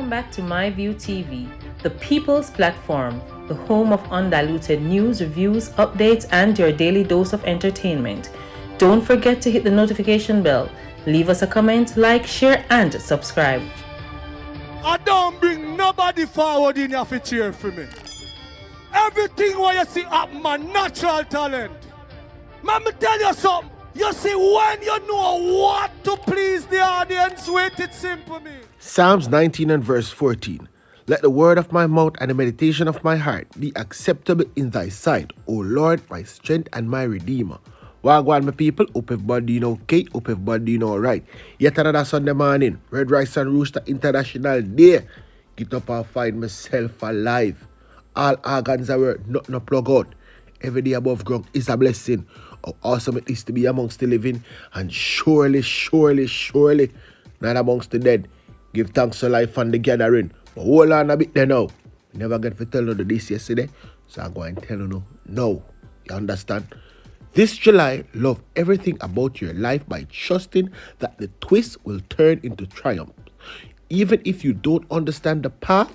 Welcome back to MyView TV, the people's platform, the home of undiluted news, reviews, updates, and your daily dose of entertainment. Don't forget to hit the notification bell, leave us a comment, like, share, and subscribe. I don't bring nobody forward in your cheer for me. Everything what you see up my natural talent. Let me tell you something. You see, when you know what to please the audience with, it's simple me. Psalms 19 and verse 14. Let the word of my mouth and the meditation of my heart be acceptable in thy sight, O Lord, my strength and my redeemer. Wagwan, my people, hope everybody okay, hope everybody alright. Yet another Sunday morning, Red Rice and Rooster International Day. Get up and find myself alive. All organs are work, nothing to plug out. Every day above ground is a blessing. How awesome it is to be amongst the living, and surely, not amongst the dead. Give thanks to life and the gathering. But hold on a bit there now. Never get to tell you this yesterday, so I'm going to tell you now. You understand? This July, love everything about your life by trusting that the twist will turn into triumph. Even if you don't understand the path,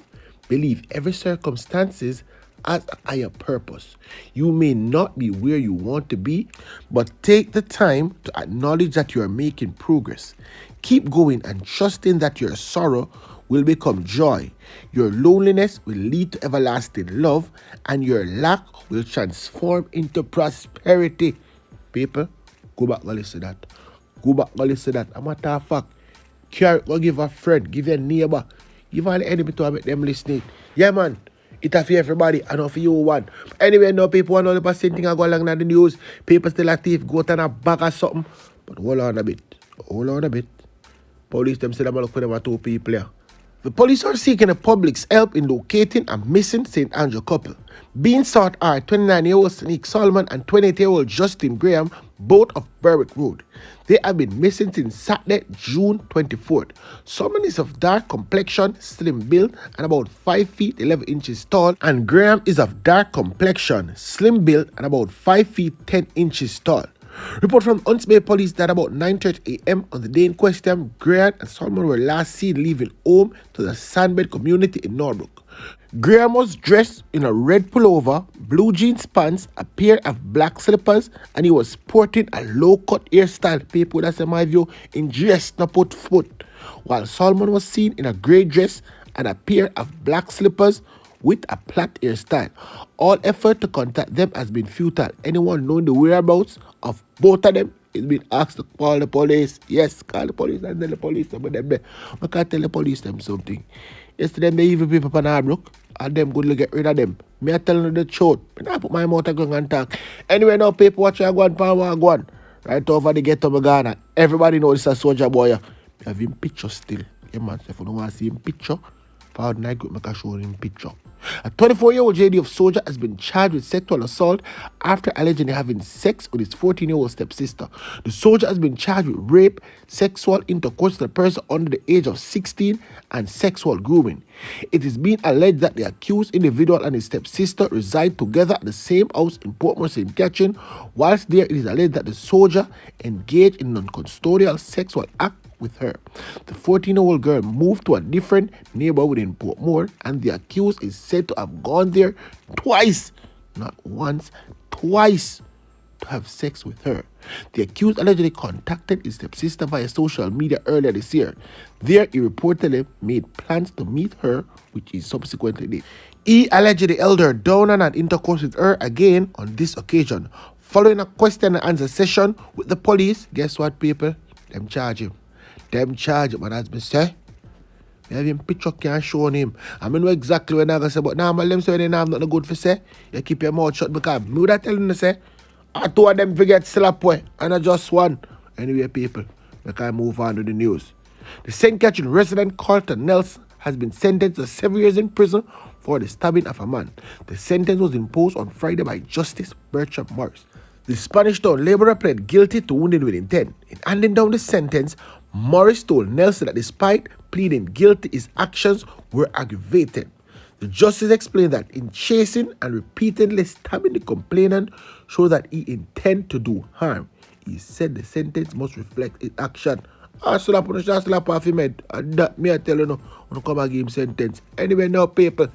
believe every circumstances has a higher purpose. You may not be where you want to be, but take the time to acknowledge that you are making progress. Keep going and trusting that your sorrow will become joy. Your loneliness will lead to everlasting love, and your lack will transform into prosperity. People, go back and listen to that. Go back and listen to that. A matter of fact, carry or give a friend, give your neighbor, give all the enemy to make them listening. Yeah, man. It's for everybody and not for you one. Anyway, no people 100% thing I go along in the news. People still active, go to a bag or something. But hold on a bit. Police them say they look for them 2 people here. The police are seeking the public's help in locating a missing St. Andrew couple. Being sought are 29-year-old Nick Solomon and 28-year-old Justin Graham, both of Berwick Road. They have been missing since Saturday, June 24th. Solomon is of dark complexion, slim build, and about 5 feet 11 inches tall, and Graham is of dark complexion, slim build, and about 5 feet 10 inches tall. Report from Hunts Bay Police that about 9:30 a.m. on the day in question, Graham and Solomon were last seen leaving home to the Sandbed community in Norbrook. Graham was dressed in a red pullover, blue jeans pants, a pair of black slippers, and he was sporting a low-cut hairstyle. People, that's in my view, in dress not put foot. While Solomon was seen in a grey dress and a pair of black slippers with a plait hairstyle. All effort to contact them has been futile. Anyone knowing the whereabouts of both of them is being asked to call the police. Yes, call the police and tell the police them. I can't tell the police them something. Yesterday, they evil people on Harbrook, and them good to get rid of them. Me I telling you the truth. I put my mouth on and talk. Anyway, now people watch you go on. Right over the ghetto of Ghana. Everybody knows this is a soldier boy. You have him picture still. Yeah, man, if you don't want to see him picture, pardon, I could make a show him picture. A 24-year-old JD of soldier has been charged with sexual assault after allegedly having sex with his 14-year-old stepsister. The soldier has been charged with rape, sexual intercourse with a person under the age of 16, and sexual grooming. It is being alleged that the accused individual and his stepsister reside together at the same house in Portmore, St. Catherine. Whilst there, it is alleged that the soldier engaged in non-custodial sexual act with her. The 14-year-old girl moved to a different neighborhood in Portmore, and the accused is said to have gone there twice, not once, twice, to have sex with her. The accused allegedly contacted his stepsister via social media earlier this year. There, he reportedly made plans to meet her, which he subsequently did. He allegedly held her down and had intercourse with her again on this occasion. Following a question and answer session with the police, guess what, people? Them charge him. But as me say, I have him picture can show him. I know exactly what I'm going to say, but now I'm them say they have nothing good for say. You keep your mouth shut because me would have tell them say, I 2 of them forget slap way, and I just one. Anyway, people, we can move on to the news. The St. Catherine resident Carlton Nelson has been sentenced to 7 years in prison for the stabbing of a man. The sentence was imposed on Friday by Justice Bertram Morris. The Spanish town laborer pled guilty to wounding with intent. In handing down the sentence, Morris told Nelson that despite pleading guilty, his actions were aggravated. The justice explained that in chasing and repeatedly stabbing the complainant showed that he intended to do harm. He said the sentence must reflect his action. I slap on the slap off him head. And that me I tell you no, when come and give him sentence. Anyway, now people,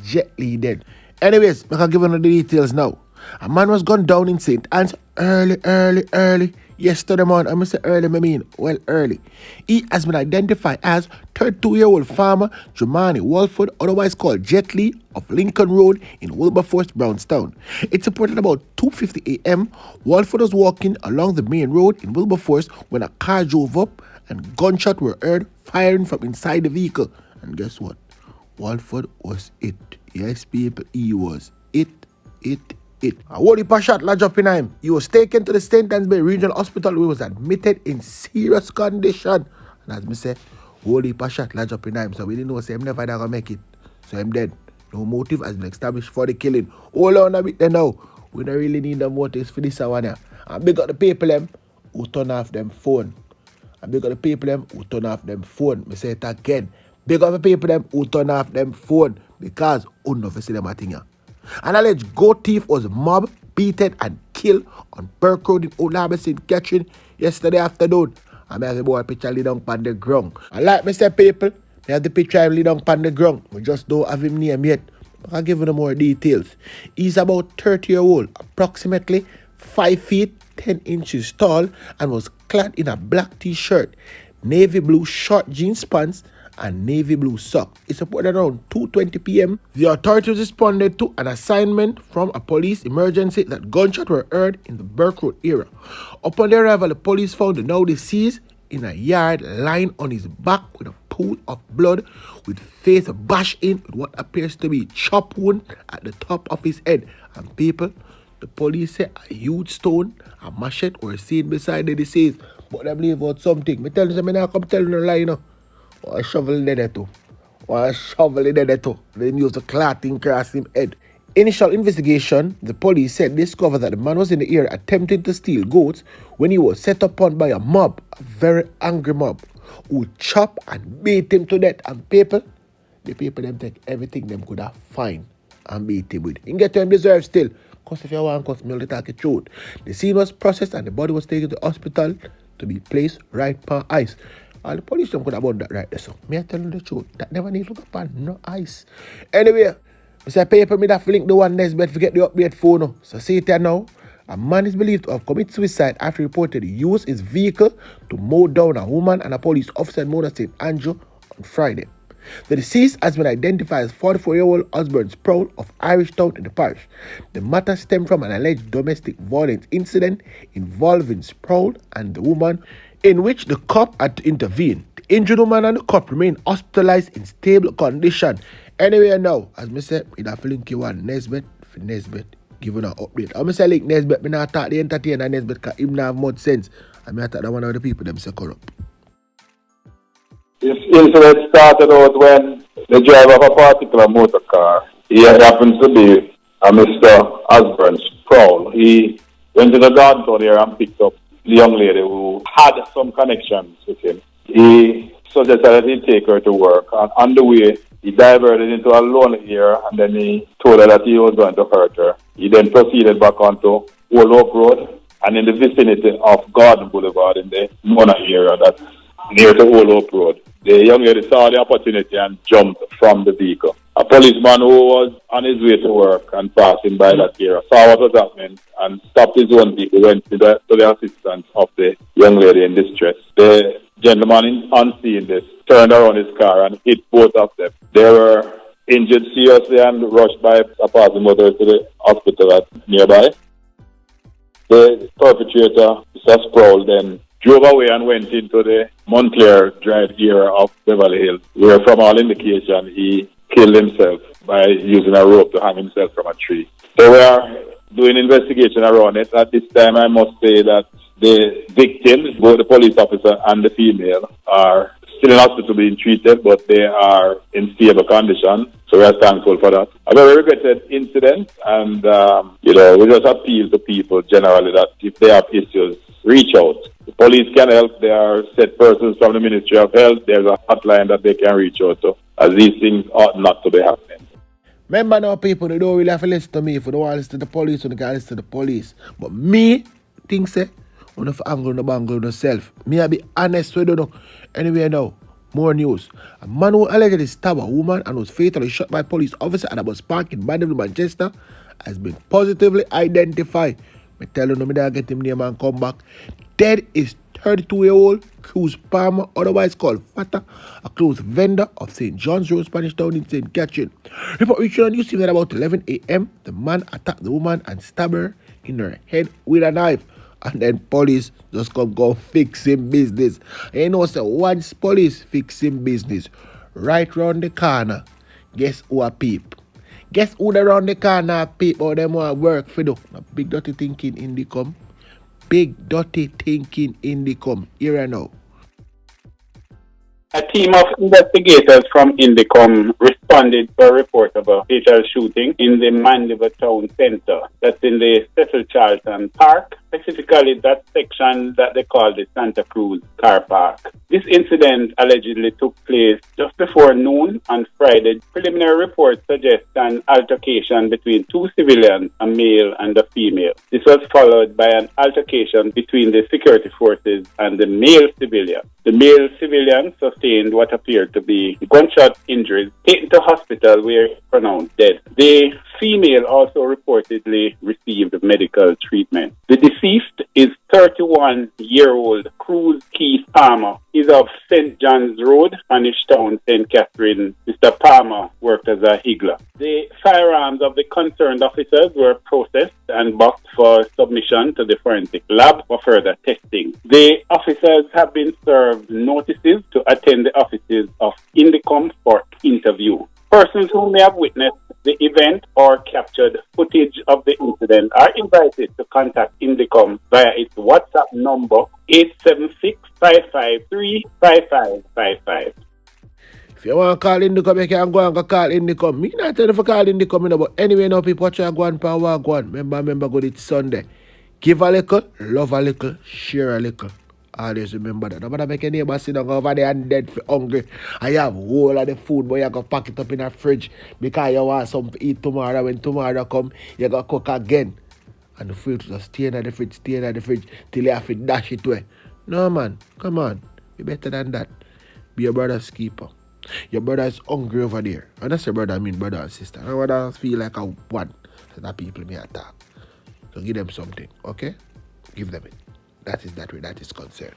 Jet Li dead. Anyways, I can give you the details now. A man was gunned down in St. Anne's early. Yesterday morning, I must say early, early. He has been identified as 32-year-old farmer Jumani Walford, otherwise called Jet Li, of Lincoln Road in Wilberforce, Brownstown. It's reported about 2:50 a.m. Walford was walking along the main road in Wilberforce when a car drove up and gunshots were heard firing from inside the vehicle. And guess what? Walford was it. Yes, people, he was it. A whole heap of shot lodged up in him. He was taken to the St. Anne's Bay Regional Hospital where he was admitted in serious condition. And as me say, whole heap of shot lodged up in him. So we didn't know, say, him never gonna make it. So I'm dead. No motive has been established for the killing. Hold on a bit there now. We don't really need the motives for this one here. And big up the people them who turn off them phone. And big up the people them who turn off them phone. Me say it again. Big up the people them who turn off them phone. Because who know see them a thing here. An alleged goat thief was mobbed, beaten and killed on Burke Road in Old Harbour, St. Catherine yesterday afternoon. And I have the boy picture lead on the GRUNG. And like me say people, I have the picture lead on the GRUNG. We just don't have him name yet. I'll give you more details. He's about 30-year-old, approximately 5 feet 10 inches tall, and was clad in a black t-shirt, navy blue short jeans pants, and navy blue sock. It's reported around 2:20 p.m. The authorities responded to an assignment from a police emergency that gunshots were heard in the Burke Road area. Upon their arrival, the police found the now deceased in a yard lying on his back with a pool of blood, with face bashed in with what appears to be a chop wound at the top of his head. And people, the police say a huge stone, a machete were seen beside the deceased. But they believe about something. Me tell you, I come tell you no lie, you know. Or a shovel in there too. Then use the clotting across his head. Initial investigation, the police said discovered that the man was in the area attempting to steal goats when he was set upon by a mob, a very angry mob, who chopped and beat him to death. And the people them take everything them could have find and beat him with. You get to him deserve still. Because if you want to me only talk the truth. The scene was processed and the body was taken to the hospital to be placed right on ice. All the police don't could have done that right there, so me I tell you the truth. That never need to look upon no ice. Anyway, I say paper me that link the one Nesbet forget the update phone now. So see it here now. A man is believed to have committed suicide after reported he used his vehicle to mow down a woman and a police officer in Mona St. Andrew on Friday. The deceased has been identified as 44-year-old Osbourne Sproul of Irishtown in the parish. The matter stemmed from an alleged domestic violence incident involving Sproul and the woman, in which the cop had to intervene. The injured woman and the cop remain hospitalized in stable condition. Anyway now, as me said, we have link you one Nesbet for Nesbet giving an update. I say link Nesbet, me not talk the entertainer Nesbet because him not have much sense. I mean I thought that one of the people them say corrupt. This incident started out when the driver of a particular motor car, he happens to be a Mr. Osbourne Sproul. He went to the Carlton here and picked up the young lady who had some connections with him. He suggested that he'd take her to work, and on the way, he diverted into a lonely area, and then he told her that he was going to hurt her. He then proceeded back onto Old Oak Road, and in the vicinity of Garden Boulevard in the Mona area that's near to Old Oak Road. The young lady saw the opportunity and jumped from the vehicle. A policeman who was on his way to work and passing by that area saw what was happening and stopped his own vehicle, went to the assistance of the young lady in distress. The gentleman on seeing this turned around his car and hit both of them. They were injured seriously and rushed by a passing motorist to the hospital nearby. The perpetrator, Mr. Sproul, then drove away and went into the Montclair Drive area of Beverly Hills, where from all indication he killed himself by using a rope to hang himself from a tree. So we are doing investigation around it. At this time, I must say that the victims, both the police officer and the female, are still in hospital being treated, but they are in stable condition. So we are thankful for that. A very regretted incident, and we just appeal to people generally that if they have issues, reach out. The police can help. There are set persons from the Ministry of Health. There's a hotline that they can reach out to, as these things ought not to be happening. Remember now, people, they don't really have to listen to me. If they don't want to listen to the police, they can listen to the police. But me, think say, On the angle, no bangle, no self. Me, I be honest with you. No. Anyway, now, more news. A man who allegedly stabbed a woman and was fatally shot by police officer at a bus park in Mandeville, Manchester, has been positively identified. Me tell you, no, me don't get him name and come back. Dead is 32-year-old Cruz Palmer, otherwise called Fata, a close vendor of St. John's Road, Spanish Town in St. Catherine. Report reaching on news team that about 11 a.m., the man attacked the woman and stabbed her in her head with a knife. And then police just come go fixing business. And you know, so once police fixing business, right round the corner, guess who a peep? Guess who the round the corner peep or them want work for do? Big dirty thinking in the come. Big dirty thinking in the come. Here and now. A team of investigators from Indicom responded to a report of a fatal shooting in the Mandeville Town Centre. That's in the Cecil Charlton Park, specifically that section that they call the Santa Cruz Car Park. This incident allegedly took place just before noon on Friday. Preliminary reports suggest an altercation between two civilians, a male and a female. This was followed by an altercation between the security forces and the male civilian. The male civilian sustained what appeared to be gunshot injuries, taken to hospital where he was pronounced dead. The female also reportedly received medical treatment. The deceased is 31-year-old Cruz Keith Palmer. He's of St. John's Road, Spanish Town, St. Catherine. Mr. Palmer worked as a higgler. The firearms of the concerned officers were processed and boxed for submission to the forensic lab for further testing. The officers have been served notices to attend the offices of Indicom for interview. Persons who may have witnessed the event or captured footage of the incident are invited to contact Indicom via its WhatsApp number 876-553-5555. If you want to call Indicom, you can go and call Indicom. Me not tell you to call Indicom, but anyway, now people watch you go and power go on. Remember, go this Sunday. Give a little, love a little, share a little. Always remember that. Nobody make any neighbor sit down over there and dead for hungry. I have whole of the food, but you go pack it up in a fridge because you want something to eat tomorrow. When tomorrow come, you go cook again. And the food just stay in the fridge till you have to dash it away. No man, come on. Be better than that. Be your brother's keeper. Your brother is hungry over there. And that's your brother, I mean brother and sister. And brother feel like a one. So that people may attack. So give them something, okay? Give them it. That is that way that is concerned.